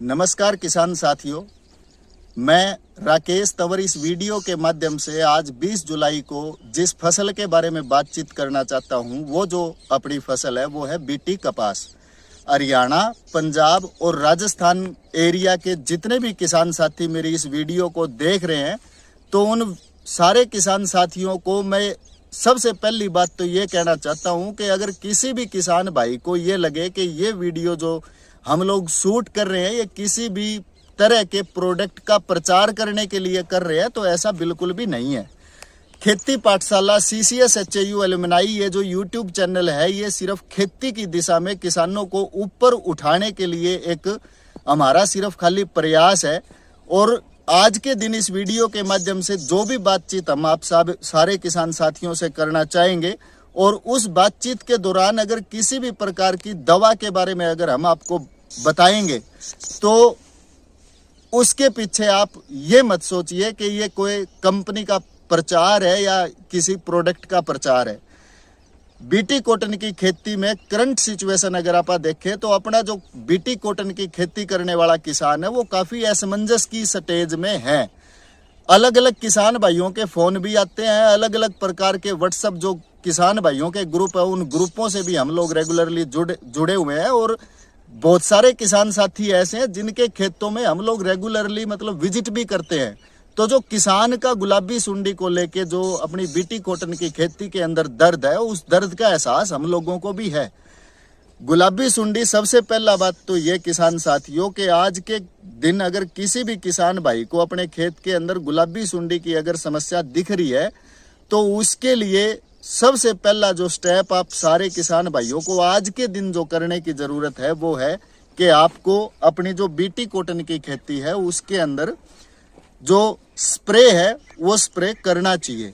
नमस्कार किसान साथियों, मैं राकेश तंवर इस वीडियो के माध्यम से आज 20 जुलाई को जिस फसल के बारे में बातचीत करना चाहता हूं, वो जो अपनी फसल है वो है बीटी कपास। हरियाणा, पंजाब और राजस्थान एरिया के जितने भी किसान साथी मेरी इस वीडियो को देख रहे हैं, तो उन सारे किसान साथियों को मैं सबसे पहली बात तो ये कहना चाहता हूं कि अगर किसी भी किसान भाई को ये लगे कि ये वीडियो जो हम लोग शूट कर रहे हैं ये किसी भी तरह के प्रोडक्ट का प्रचार करने के लिए कर रहे हैं, तो ऐसा बिल्कुल भी नहीं है। खेती पाठशाला CCS HAU एलुमनाई ये जो YouTube चैनल है, ये सिर्फ खेती की दिशा में किसानों को ऊपर उठाने के लिए एक हमारा सिर्फ खाली प्रयास है। और आज के दिन इस वीडियो के माध्यम से जो भी बातचीत हम आप सब सारे किसान साथियों से करना चाहेंगे, और उस बातचीत के दौरान अगर किसी भी प्रकार की दवा के बारे में अगर हम आपको बताएंगे, तो उसके पीछे आप ये मत सोचिए कि ये कोई कंपनी का प्रचार है या किसी प्रोडक्ट का प्रचार है। बीटी कॉटन की खेती में करंट सिचुएशन अगर आप देखें, तो अपना जो बीटी कॉटन की खेती करने वाला किसान है वो काफी असमंजस की स्टेज में है। अलग अलग किसान भाइयों के फोन भी आते हैं, अलग अलग प्रकार के व्हाट्सएप जो किसान भाइयों के ग्रुप है, उन ग्रुपों से भी हम लोग रेगुलरली जुड़े हुए हैं। और बहुत सारे किसान साथी ऐसे हैं जिनके खेतों में हम लोग रेगुलरली मतलब विजिट भी करते हैं। तो जो किसान का गुलाबी सुंडी को लेके जो अपनी बीटी कॉटन की खेती के अंदर दर्द है, उस दर्द का एहसास हम लोगों को भी है। गुलाबी सुंडी, सबसे पहला बात तो ये किसान साथियों के आज के दिन अगर किसी भी किसान भाई को अपने खेत के अंदर गुलाबी सुंडी की अगर समस्या दिख रही है, तो उसके लिए सबसे पहला जो स्टेप आप सारे किसान भाइयों को आज के दिन जो करने की जरूरत है वो है कि आपको अपनी जो बीटी कॉटन की खेती है उसके अंदर जो स्प्रे है वो स्प्रे करना चाहिए।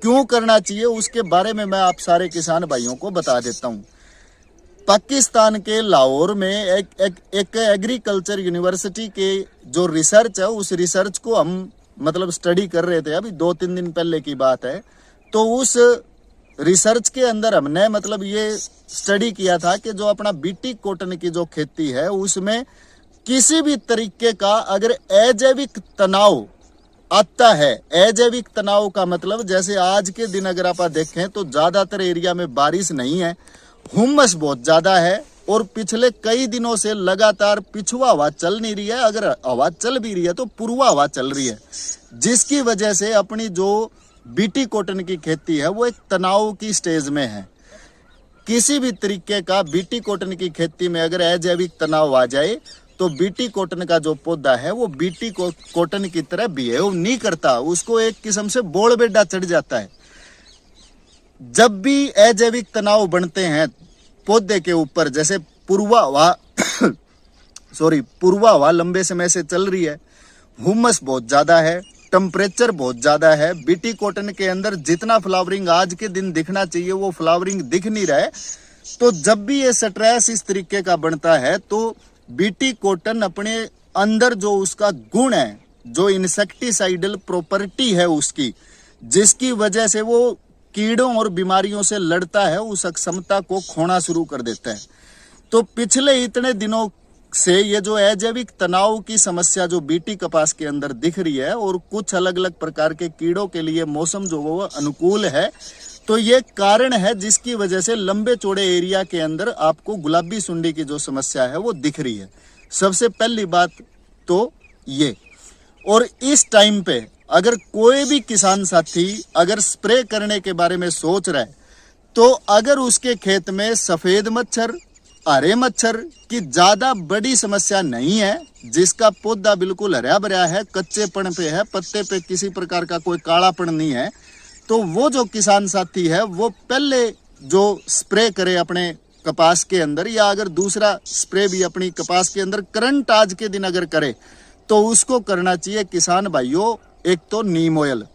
क्यों करना चाहिए उसके बारे में मैं आप सारे किसान भाइयों को बता देता हूं। पाकिस्तान के लाहौर में एक एग्रीकल्चर यूनिवर्सिटी के जो रिसर्च है, उस रिसर्च को हम मतलब स्टडी कर रहे थे, अभी 2-3 दिन पहले की बात है। तो उस रिसर्च के अंदर हमने मतलब ये स्टडी किया था कि जो अपना बीटी कॉटन की जो खेती है उसमें किसी भी तरीके का अगर अजैविक तनाव आता है, अजैविक तनाव का मतलब जैसे आज के दिन अगर आप देखें तो ज्यादातर एरिया में बारिश नहीं है, हुम्मस बहुत ज्यादा है, और पिछले कई दिनों से लगातार पिछुआ हवा चल नहीं रही है। अगर हवा चल भी रही है तो पूर्वा हवा चल रही है, जिसकी वजह से अपनी जो बीटी कॉटन की खेती है वो एक तनाव की स्टेज में है। किसी भी तरीके का बीटी कॉटन की खेती में अगर अजैविक तनाव आ जाए तो बीटी कॉटन का जो पौधा है वो बीटी कॉटन की तरह बिहेव नहीं करता, उसको एक किस्म से बोल बेडा चढ़ जाता है। जब भी अजैविक तनाव बनते हैं पौधे के ऊपर, जैसे पूर्वा हवा लंबे समय से चल रही है, हुम्मस बहुत ज्यादा है, टेम्परेचर बहुत ज्यादा है, बीटी कॉटन के अंदर जितना फ्लावरिंग आज के दिन दिखना चाहिए वो फ्लावरिंग दिख नहीं रहा है, तो जब भी ये स्ट्रेस इस तरीके का बनता है तो बीटी कॉटन अपने अंदर जो उसका गुण है, जो इंसेक्टिसाइडल प्रॉपर्टी है उसकी, जिसकी वजह से वो कीड़ों और बीमारियों से लड़ता है, उस अक्षमता को खोना शुरू कर देता है। तो पिछले इतने दिनों से ये जो अजैविक तनाव की समस्या जो बीटी कपास के अंदर दिख रही है, और कुछ अलग अलग प्रकार के कीड़ों के लिए मौसम जो वो अनुकूल है, तो ये कारण है जिसकी वजह से लंबे चौड़े एरिया के अंदर आपको गुलाबी सुंडी की जो समस्या है वो दिख रही है। सबसे पहली बात तो ये। और इस टाइम पे अगर कोई भी किसान साथी अगर स्प्रे करने के बारे में सोच रहा है, तो अगर उसके खेत में सफेद मच्छर, हरे मच्छर की ज्यादा बड़ी समस्या नहीं है, जिसका पौधा बिल्कुल हरा भरा है, कच्चेपन पे है, पत्ते पे किसी प्रकार का कोई कालापन नहीं है, तो वो जो किसान साथी है वो पहले जो स्प्रे करे अपने कपास के अंदर, या अगर दूसरा स्प्रे भी अपनी कपास के अंदर करंट आज के दिन अगर करे, तो उसको करना चाहिए किसान भाइयों एक तो नीम ऑयल।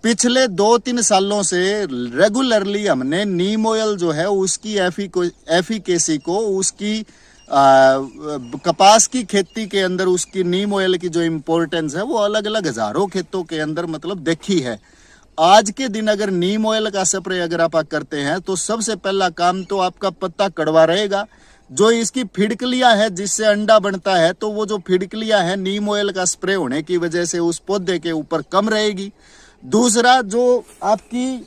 पिछले 2-3 सालों से रेगुलरली हमने नीम ऑयल जो है उसकी एफिकेसी को, उसकी कपास की खेती के अंदर उसकी नीम ऑयल की जो इम्पोर्टेंस है वो अलग अलग हजारों खेतों के अंदर मतलब देखी है। आज के दिन अगर नीम ऑयल का स्प्रे अगर आप करते हैं तो सबसे पहला काम तो आपका पत्ता कड़वा रहेगा, जो इसकी फिड़कलियां है जिससे अंडा बनता है, तो वो जो फिड़कलियां है नीम ऑयल का स्प्रे होने की वजह से उस पौधे के ऊपर कम रहेगी। दूसरा जो आपकी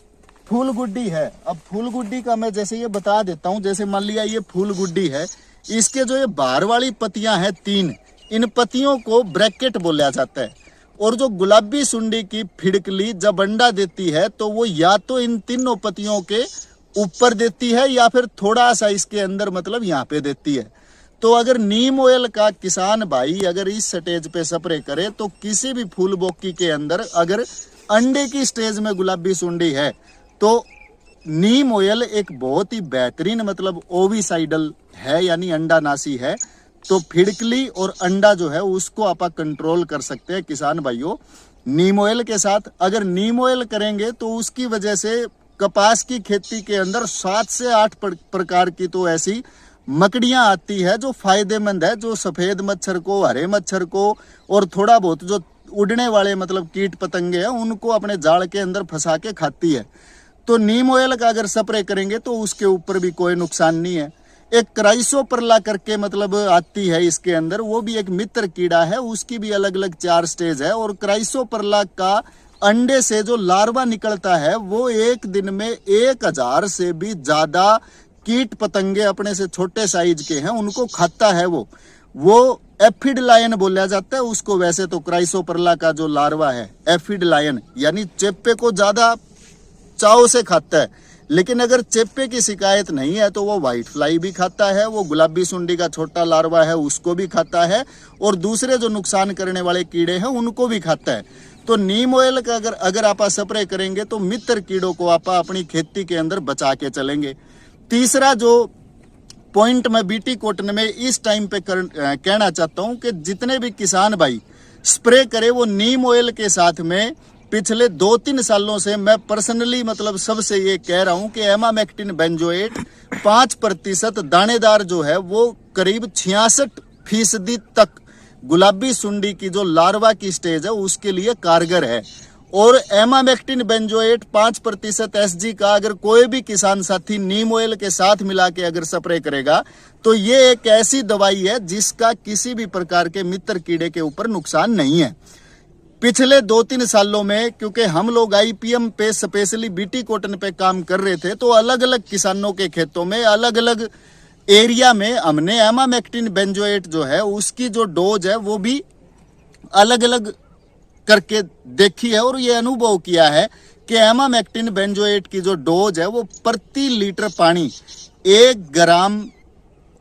फूल गुड्डी है, अब फूल गुड्डी का मैं जैसे ये बता देता हूं। जैसे मान लिया ये फूल गुड्डी है, इसके जो ये बाहर वाली पत्तियां हैं 3, इन पत्तियों को ब्रैकेट बोला जाता है। और जो गुलाबी सुंडी की फिड़कली जब अंडा देती है तो वो या तो इन तीनों पत्तियों के ऊपर देती है या फिर थोड़ा सा इसके अंदर मतलब यहाँ पे देती है। तो अगर नीम ऑयल का किसान भाई अगर इस स्टेज पे स्प्रे करे तो किसी भी फूल बोकी के अंदर अगर अंडे की स्टेज में गुलाबी सुंडी है तो नीम ऑयल एक बहुत ही बेहतरीन मतलब ओविसाइडल है, यानी अंडानाशी है। तो फिड़कली और अंडा जो है उसको आप कंट्रोल कर सकते हैं किसान भाइयों नीम ऑयल के साथ। अगर नीम ऑयल करेंगे तो उसकी वजह से कपास की खेती के अंदर 7 से 8 प्रकार की तो ऐसी मकड़ियां आती है जो फायदेमंद है, जो सफेद मच्छर को, हरे मच्छर को और थोड़ा बहुत जो उड़ने वाले मतलब कीट पतंगे हैं उनको अपने जाल के अंदर फंसा के खाती है। तो नीम ऑयल का अगर स्प्रे करेंगे तो उसके ऊपर भी कोई नुकसान नहीं है। एक क्राइसोपरला करके मतलब आती है इसके अंदर, वो भी एक मित्र कीड़ा है, उसकी भी अलग अलग 4 स्टेज है। और क्राइसोपरला का अंडे से जो लार्वा निकलता है वो एक दिन में 1000 से भी ज्यादा कीट पतंगे अपने से छोटे साइज के हैं उनको खाता है। वो एफिड लायन बोला जाता है उसको। वैसे तो क्राइसोपरला का जो लार्वा है एफिड लायन यानी चेप्पे को ज्यादा चाव से खाता है, लेकिन अगर चेप्पे की शिकायत नहीं है तो वो व्हाइट फ्लाई भी खाता है, वो गुलाबी सुंडी का छोटा लार्वा है उसको भी खाता है और दूसरे जो नुकसान करने वाले कीड़े हैं उनको भी खाता है। तो नीम ऑयल का अगर आप स्प्रे करेंगे तो मित्र कीड़ों को आप अपनी खेती के अंदर बचा के चलेंगे। तीसरा जो पॉइंट मैं बीटी कॉटन में इस टाइम पे कहना चाहता हूं कि जितने भी किसान भाई स्प्रे करे वो नीम ऑयल के साथ में पिछले 2-3 सालों से मैं पर्सनली मतलब सबसे ये कह रहा हूं कि एमामेक्टिन बेंजोएट 5% दानेदार जो है वो करीब 66% तक गुलाबी सुंडी की जो लार्वा की स्टेज है उसके लिए कारगर है। और एमामेक्टिन बेंजोएट 5% एसजी का अगर कोई भी किसान साथी नीम ऑयल के साथ मिला के अगर स्प्रे करेगा तो ये एक ऐसी दवाई है जिसका किसी भी प्रकार के मित्र कीड़े के ऊपर नुकसान नहीं है। पिछले 2-3 सालों में क्योंकि हम लोग आईपीएम पे स्पेशली बीटी कॉटन पे काम कर रहे थे तो अलग अलग किसानों के खेतों में अलग अलग एरिया में हमने एमामेक्टिन बेंजोएट जो है उसकी जो डोज है वो भी अलग अलग करके देखी है और ये अनुभव किया है कि एमामेक्टिन बेंजोएट की जो डोज है वो प्रति लीटर पानी 1 ग्राम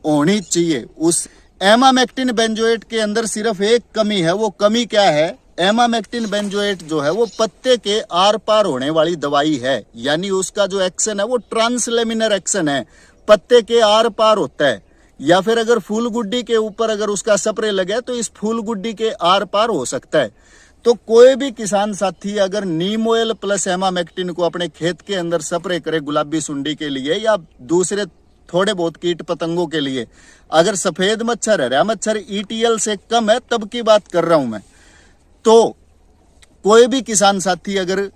होनी चाहिए। उस एमामेक्टिन बेंजोएट के अंदर सिर्फ एक कमी है, वो कमी क्या है? एमामेक्टिन बेंजोएट जो है वो पत्ते के आर पार होने वाली दवाई है, यानी उसका जो एक्शन है वो ट्रांसलेमिनर एक्शन है, पत्ते के आर पार होता है। या फिर अगर फूल गुड्डी के ऊपर अगर उसका स्प्रे लगे तो इस फूल गुड्डी के आर पार हो सकता है। तो कोई भी किसान साथी अगर नीम ऑयल प्लस एमामेक्टिन को अपने खेत के अंदर स्प्रे करे गुलाबी सुंडी के लिए या दूसरे थोड़े बहुत कीट पतंगों के लिए, अगर सफेद मच्छर हरा मच्छर ETL से कम है तब की बात कर रहा हूं मैं, तो कोई भी किसान साथी अगर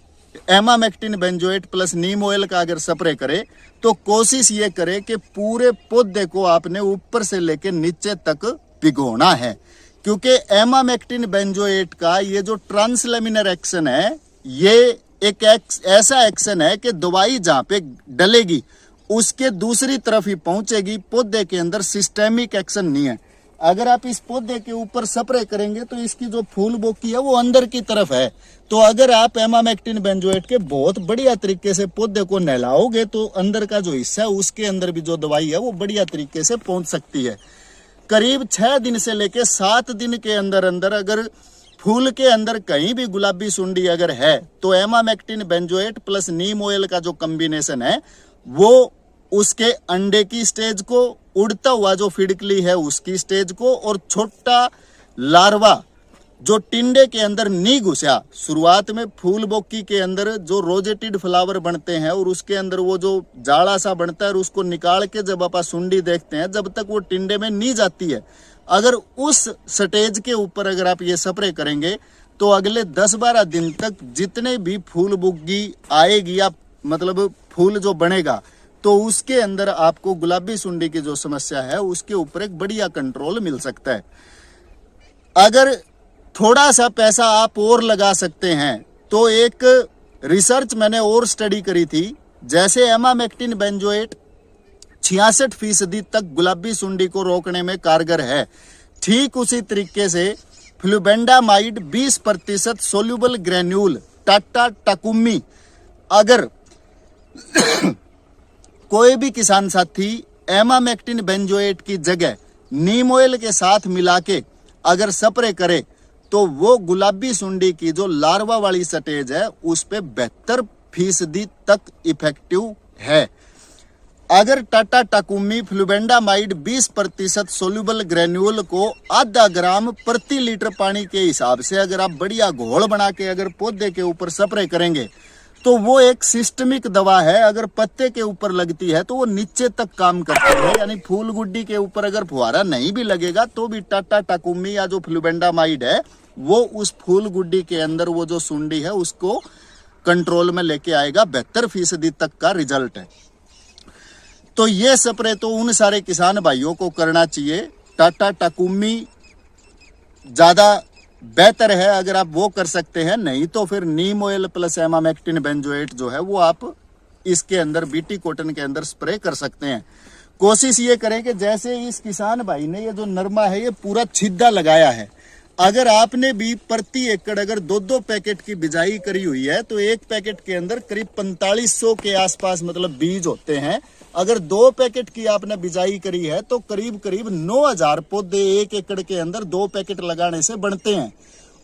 एमामेक्टिन बेंजोएट प्लस नीम ऑयल का अगर स्प्रे करे तो कोशिश ये करे कि पूरे पौधे को आपने ऊपर से लेके नीचे तक भिगोना है, क्योंकि एमामेक्टिन बेंजोएट का ये जो ट्रांसलेमिनर एक्शन है ये एक ऐसा एक्शन है कि दवाई जहां पे डलेगी उसके दूसरी तरफ ही पहुंचेगी, पौधे के अंदर सिस्टेमिक एक्शन नहीं है। अगर आप इस पौधे के ऊपर स्प्रे करेंगे तो इसकी जो फूल बोकी है वो अंदर की तरफ है, तो अगर आप एमामेक्टिन बेंजोएट के बहुत बढ़िया तरीके से पौधे को नहलाओगे तो अंदर का जो हिस्सा है उसके अंदर भी जो दवाई है वो बढ़िया तरीके से पहुंच सकती है। करीब 6 दिन से लेके 7 दिन के अंदर अंदर अगर फूल के अंदर कहीं भी गुलाबी सुंडी अगर है तो एमामेक्टिन बेंजोएट प्लस नीम ऑयल का जो कॉम्बिनेशन है वो उसके अंडे की स्टेज को, उड़ता हुआ जो फिड़कली है उसकी स्टेज को, और छोटा लार्वा जो टिंडे के अंदर नहीं घुसा, शुरुआत में फूल बोकी के अंदर जो रोजेटेड फ्लावर बनते हैं और उसके अंदर वो जो जाड़ा सा बनता है और उसको निकाल के जब आप सुंडी देखते हैं जब तक वो टिंडे में नहीं जाती है, अगर उस स्टेज के ऊपर अगर आप ये स्प्रे करेंगे तो अगले 10-12 दिन तक जितने भी फूल बुग्गी आएगी या मतलब फूल जो बनेगा तो उसके अंदर आपको गुलाबी सुंडी की जो समस्या है उसके ऊपर एक बढ़िया कंट्रोल मिल सकता है। अगर थोड़ा सा पैसा आप और लगा सकते हैं तो एक रिसर्च मैंने और स्टडी करी थी, जैसे एमामेक्टिन बेंजोएट 66% तक गुलाबी सुंडी को रोकने में कारगर है, ठीक उसी तरीके से फ्लुबेंडामाइड 20% सोल्यूबल ग्रेन्यूल टाटा टाकुमी अगर कोई भी किसान साथी एमामेक्टिन बेंजोएट की जगह नीम ऑयल के साथ मिला के अगर स्प्रे करे तो वो गुलाबी सुंडी की जो लार्वा वाली स्टेज है उस पे 72% तक इफेक्टिव है। अगर टाटा टाकुमी फ्लुबेंडामाइड 20% सोल्यूबल ग्रेन्यूल को आधा ग्राम प्रति लीटर पानी के हिसाब से अगर आप बढ़िया घोल बना के अगर पौधे के ऊपर स्प्रे करेंगे तो वो एक सिस्टमिक दवा है। अगर पत्ते के ऊपर लगती है तो वो नीचे तक काम करती है, यानी फूल गुड्डी के ऊपर अगर फुहारा नहीं भी लगेगा तो भी टाटा टाकुमी या जो फ्लुबेंडामाइड है वो उस फूल गुड्डी के अंदर वो जो सुंडी है उसको कंट्रोल में लेके आएगा। 72% तक का रिजल्ट है। तो ये स्प्रे तो उन सारे किसान भाइयों को करना चाहिए। टाटा टाकुमी ज्यादा बेहतर है अगर आप वो कर सकते हैं, नहीं तो फिर नीम ऑयल प्लस एमामेक्टिन बेंजोएट जो है वो आप इसके अंदर बीटी कॉटन के अंदर स्प्रे कर सकते हैं। कोशिश ये करें कि जैसे इस किसान भाई ने ये जो नरमा है ये पूरा छिद्दा लगाया है, अगर आपने भी प्रति एकड़ अगर 2-2 पैकेट की बिजाई करी हुई है तो एक पैकेट के अंदर करीब 4500 के आसपास मतलब बीज होते हैं। अगर 2 पैकेट की आपने बिजाई करी है तो करीब करीब 9000 पौधे एक एकड़ के अंदर 2 पैकेट लगाने से बनते हैं।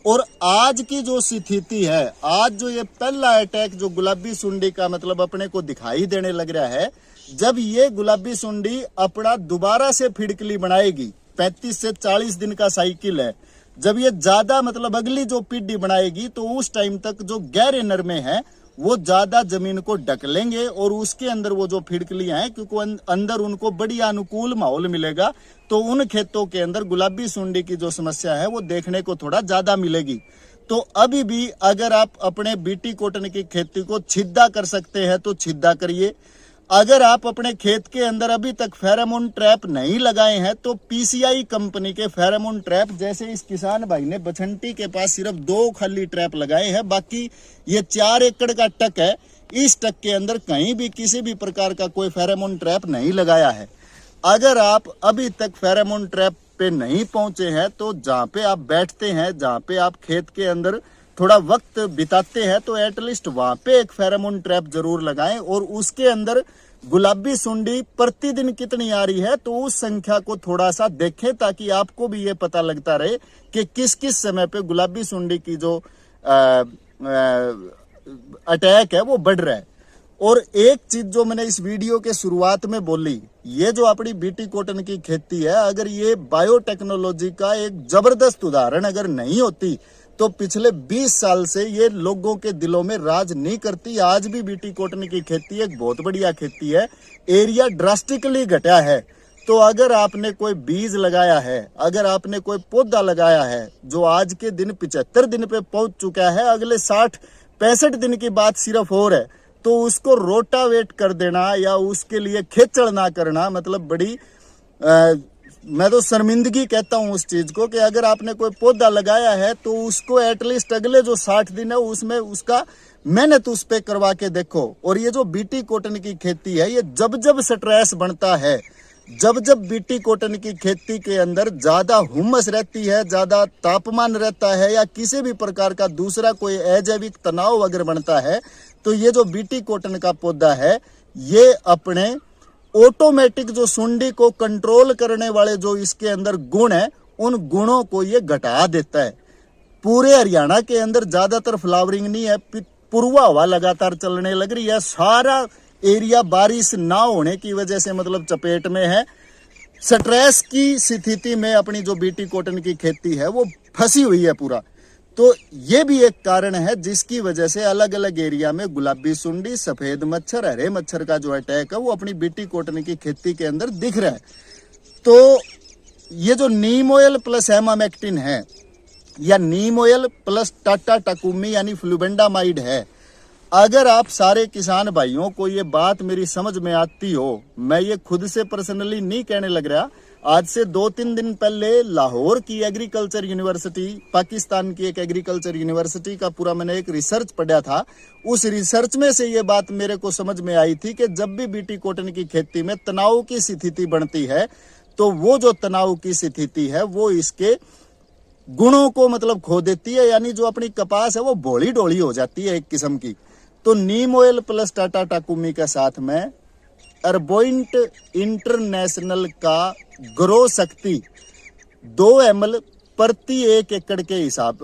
और आज की जो स्थिति है, आज जो ये पहला अटैक जो गुलाबी सुंडी का मतलब अपने को दिखाई देने लग रहा है, जब ये गुलाबी सुंडी अपना दोबारा से फिड़कली बनाएगी, 35 से 40 दिन का साइकिल है, जब ये ज्यादा मतलब अगली जो पीढ़ी बनाएगी तो उस टाइम तक जो गहरे नरमे हैं वो ज्यादा जमीन को ढक लेंगे और उसके अंदर वो जो फिड़कलियां हैं क्योंकि अंदर उनको बड़ी अनुकूल माहौल मिलेगा तो उन खेतों के अंदर गुलाबी सुंडी की जो समस्या है वो देखने को थोड़ा ज्यादा मिलेगी। तो अभी भी अगर आप अपने बीटी कॉटन की खेती को छिद्दा कर सकते हैं तो छिद्दा करिए। अगर आप अपने खेत के अंदर अभी तक फेरोमोन ट्रैप नहीं लगाए हैं तो पीसीआई कंपनी के फेरोमोन ट्रैप, जैसे इस किसान भाई ने बछंटी के पास सिर्फ 2 खाली ट्रैप लगाए हैं, बाकी ये 4 एकड़ का टक है, इस टक के अंदर कहीं भी किसी भी प्रकार का कोई फेरोमोन ट्रैप नहीं लगाया है। अगर आप अभी तक फेरोमोन ट्रैप पे नहीं पहुंचे हैं तो जहाँ पे आप बैठते हैं, जहाँ पे आप खेत के अंदर थोड़ा वक्त बिताते हैं तो एटलीस्ट वहां पे एक फेरोमोन ट्रैप जरूर लगाएं और उसके अंदर गुलाबी सुंडी प्रतिदिन कितनी आ रही है तो उस संख्या को थोड़ा सा देखें ताकि आपको भी ये पता लगता रहे कि किस किस समय पे गुलाबी सुंडी की जो अटैक है वो बढ़ रहा है। और एक चीज जो मैंने इस वीडियो के शुरुआत में बोली, ये जो अपनी बीटी कॉटन की खेती है, अगर ये बायोटेक्नोलॉजी का एक जबरदस्त उदाहरण अगर नहीं होती तो पिछले 20 साल से ये लोगों के दिलों में राज नहीं करती। आज भी बीटी कॉटन की खेती एक बहुत बढ़िया खेती है, एरिया ड्रास्टिकली घटा है। तो अगर आपने कोई बीज लगाया है, अगर आपने कोई पौधा लगाया है जो आज के दिन 75 दिन पे पहुंच चुका है, अगले 60-65 दिन की बात सिर्फ और है, तो उसको रोटावेट कर देना या उसके लिए खेचड़ ना करना मतलब बड़ी मैं तो शर्मिंदगी कहता हूं उस चीज को कि अगर आपने कोई पौधा लगाया है तो उसको एटलीस्ट अगले जो 60 दिन है उसमें उसका मेहनत उस पे करवा के देखो। और ये जो बीटी कॉटन की खेती है, ये जब जब स्ट्रेस बनता है, जब जब बीटी कॉटन की खेती के अंदर ज्यादा हुमस रहती है, ज्यादा तापमान रहता है या किसी भी प्रकार का दूसरा कोई अजैविक तनाव अगर बनता है, तो ये जो बीटी कॉटन का पौधा है ये अपने ऑटोमेटिक जो सुंडी को कंट्रोल करने वाले जो इसके अंदर गुण है उन गुणों को ये घटा देता है। पूरे हरियाणा के अंदर ज्यादातर फ्लावरिंग नहीं है, पूर्वा हवा लगातार चलने लग रही है, सारा एरिया बारिश ना होने की वजह से मतलब चपेट में है। स्ट्रेस की स्थिति में अपनी जो बीटी कॉटन की खेती है वो फंसी हुई है पूरा। तो ये भी एक कारण है जिसकी वजह से अलग अलग एरिया में गुलाबी सुंडी, सफेद मच्छर, हरे मच्छर का जो अटैक है वो अपनी बीटी कॉटन की खेती के अंदर दिख रहा है। तो ये जो नीम ऑयल प्लस एमामेक्टिन है या नीम ऑयल प्लस टाटा टाकुमी यानी फ्लुबेंडामाइड है, अगर आप सारे किसान भाइयों को ये बात मेरी समझ में आती हो, मैं ये खुद से पर्सनली नहीं कहने लग रहा, आज से 2-3 दिन पहले लाहौर की एग्रीकल्चर यूनिवर्सिटी, पाकिस्तान की एक एग्रीकल्चर यूनिवर्सिटी का पूरा मैंने एक रिसर्च पढ़ा था। उस रिसर्च में से ये बात मेरे को समझ में आई थी कि जब भी बीटी कॉटन की खेती में तनाव की स्थिति बनती है तो वो जो तनाव की स्थिति है वो इसके गुणों को मतलब खो देती है, यानी जो अपनी कपास है वो भोली डोली हो जाती है एक किस्म की। तो नीम ऑयल प्लस टाटा टाकुमी के साथ में अर्बोइंट इंटरनेशनल का ग्रो शक्ति 2 ml प्रति 1 एकड़ के हिसाब,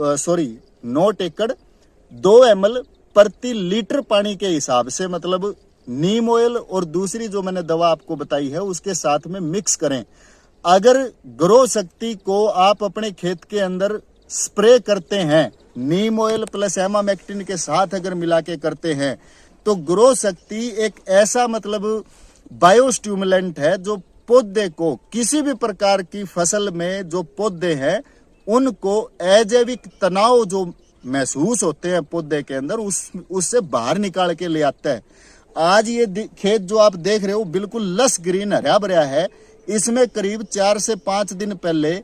नॉट एकड़, 2 ml प्रति लीटर पानी के हिसाब से, मतलब नीम ऑयल और दूसरी जो मैंने दवा आपको बताई है उसके साथ में मिक्स करें। अगर ग्रो शक्ति को आप अपने खेत के अंदर स्प्रे करते हैं, नीम ऑयल प्लस एमामेक्टिन के साथ अगर मिला के करते हैं, तो ग्रो शक्ति एक ऐसा मतलब बायोस्टिमुलेंट है जो पौधे को, किसी भी प्रकार की फसल में जो पौधे हैं उनको अजैविक तनाव जो महसूस होते हैं पौधे के अंदर उससे बाहर निकाल के ले आता है। आज ये खेत जो आप देख रहे हो बिल्कुल लस ग्रीन हरा भरा है, इसमें करीब 4 से 5 दिन पहले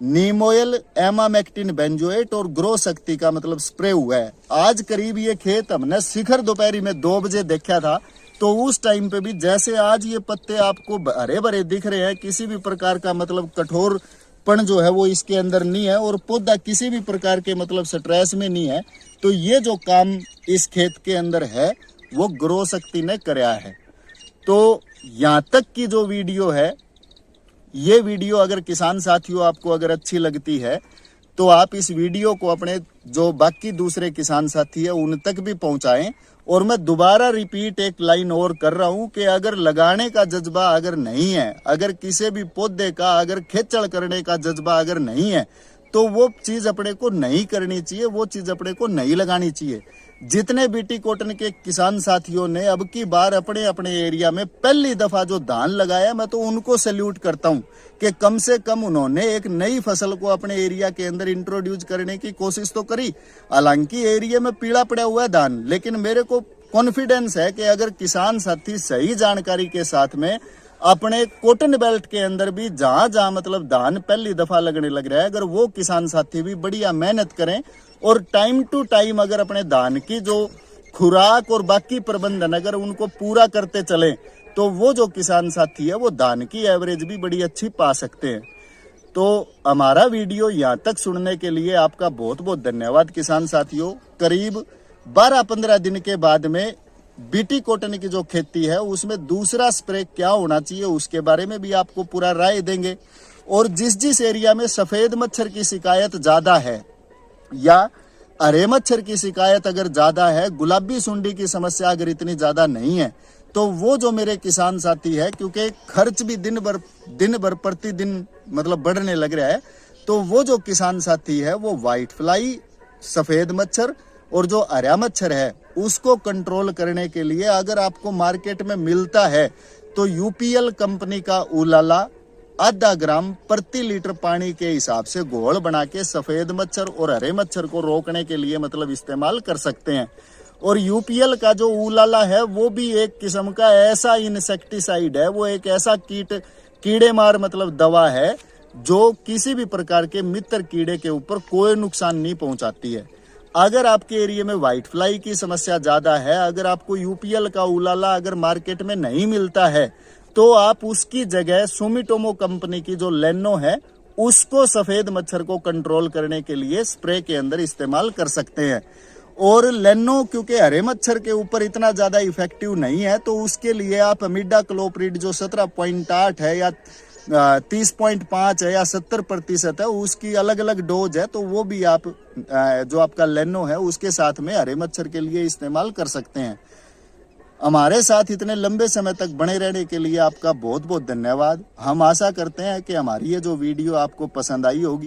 नीम ऑयल, एमामेक्टिन बेंजोएट और ग्रो शक्ति का मतलब स्प्रे हुआ है। आज करीब ये खेत हमने शिखर दोपहरी में 2 बजे देखा था, तो उस टाइम पे भी जैसे आज ये पत्ते आपको हरे भरे दिख रहे हैं, किसी भी प्रकार का मतलब कठोरपन जो है वो इसके अंदर नहीं है और पौधा किसी भी प्रकार के मतलब स्ट्रेस में नहीं है। तो ये जो काम इस खेत के अंदर है वो ग्रो शक्ति ने कराया है। तो यहाँ तक की जो वीडियो है, ये वीडियो अगर किसान साथियों आपको अगर अच्छी लगती है तो आप इस वीडियो को अपने जो बाकी दूसरे किसान साथी है उन तक भी पहुंचाएं। और मैं दोबारा रिपीट एक लाइन और कर रहा हूं कि अगर लगाने का जज्बा अगर नहीं है, अगर किसी भी पौधे का अगर खेचड़ करने का जज्बा अगर नहीं है, तो वो चीज अपने को नहीं करनी चाहिए, वो चीज अपने को नहीं लगानी चाहिए। जितने बीटी कॉटन के किसान साथियों ने अब की बार अपने अपने एरिया में पहली दफा जो धान लगाया, मैं तो उनको सैल्यूट करता हूं कि कम से कम उन्होंने एक नई फसल को अपने एरिया के अंदर इंट्रोड्यूस करने की कोशिश तो करी। हालांकि एरिया में पीला पड़ा हुआ है धान, लेकिन मेरे को कॉन्फिडेंस है कि अगर किसान साथी सही जानकारी के साथ में अपने कॉटन बेल्ट के अंदर भी जहां जहां मतलब धान पहली दफा लगने लग रहा है, अगर वो किसान साथी भी बढ़िया मेहनत करें और टाइम टू टाइम अगर अपने धान की जो खुराक और बाकी प्रबंधन अगर उनको पूरा करते चले, तो वो जो किसान साथी है वो धान की एवरेज भी बड़ी अच्छी पा सकते हैं। तो हमारा वीडियो यहाँ तक सुनने के लिए आपका बहुत बहुत धन्यवाद किसान साथियों। करीब 12-15 दिन के बाद में बीटी कॉटन की जो खेती है उसमें दूसरा स्प्रे क्या होना चाहिए उसके बारे में भी आपको पूरा राय देंगे। और जिस एरिया में सफेद मच्छर की शिकायत ज्यादा है या हरे मच्छर की शिकायत अगर ज्यादा है, गुलाबी सुंडी की समस्या अगर इतनी ज्यादा नहीं है, तो वो जो मेरे किसान साथी है, क्योंकि खर्च भी दिन भर प्रतिदिन मतलब बढ़ने लग रहा है, तो वो जो किसान साथी है वो व्हाइट फ्लाई, सफेद मच्छर और जो हरा मच्छर है उसको कंट्रोल करने के लिए अगर आपको मार्केट में मिलता है तो यूपीएल कंपनी का उलाला आधा ग्राम प्रति लीटर पानी के हिसाब से घोल बना के सफेद मच्छर और हरे मच्छर को रोकने के लिए मतलब इस्तेमाल कर सकते हैं। और यूपीएल का जो उलाला है वो भी एक किस्म का ऐसा इंसेक्टिसाइड है, वो एक ऐसा कीड़े मार मतलब दवा है जो किसी भी प्रकार के मित्र कीड़े के ऊपर कोई नुकसान नहीं पहुंचाती है। अगर आपके एरिया में व्हाइट फ्लाई की समस्या ज्यादा है, अगर आपको यूपीएल का उलाला अगर मार्केट में नहीं मिलता है, तो आप उसकी जगह सुमिटोमो कंपनी की जो लेनो है उसको सफेद मच्छर को कंट्रोल करने के लिए स्प्रे के अंदर इस्तेमाल कर सकते हैं। और लेनो क्योंकि हरे मच्छर के ऊपर इतना ज्यादा इफेक्टिव नहीं है, तो उसके लिए आप इमिडाक्लोप्रिड जो 17.8 है या 30.5 है या 70% है, उसकी अलग अलग डोज है, तो वो भी आप जो आपका लेनो है उसके साथ में हरे मच्छर के लिए इस्तेमाल कर सकते हैं। हमारे साथ इतने लंबे समय तक बने रहने के लिए आपका बहुत बहुत धन्यवाद। हम आशा करते हैं कि हमारी ये जो वीडियो आपको पसंद आई होगी।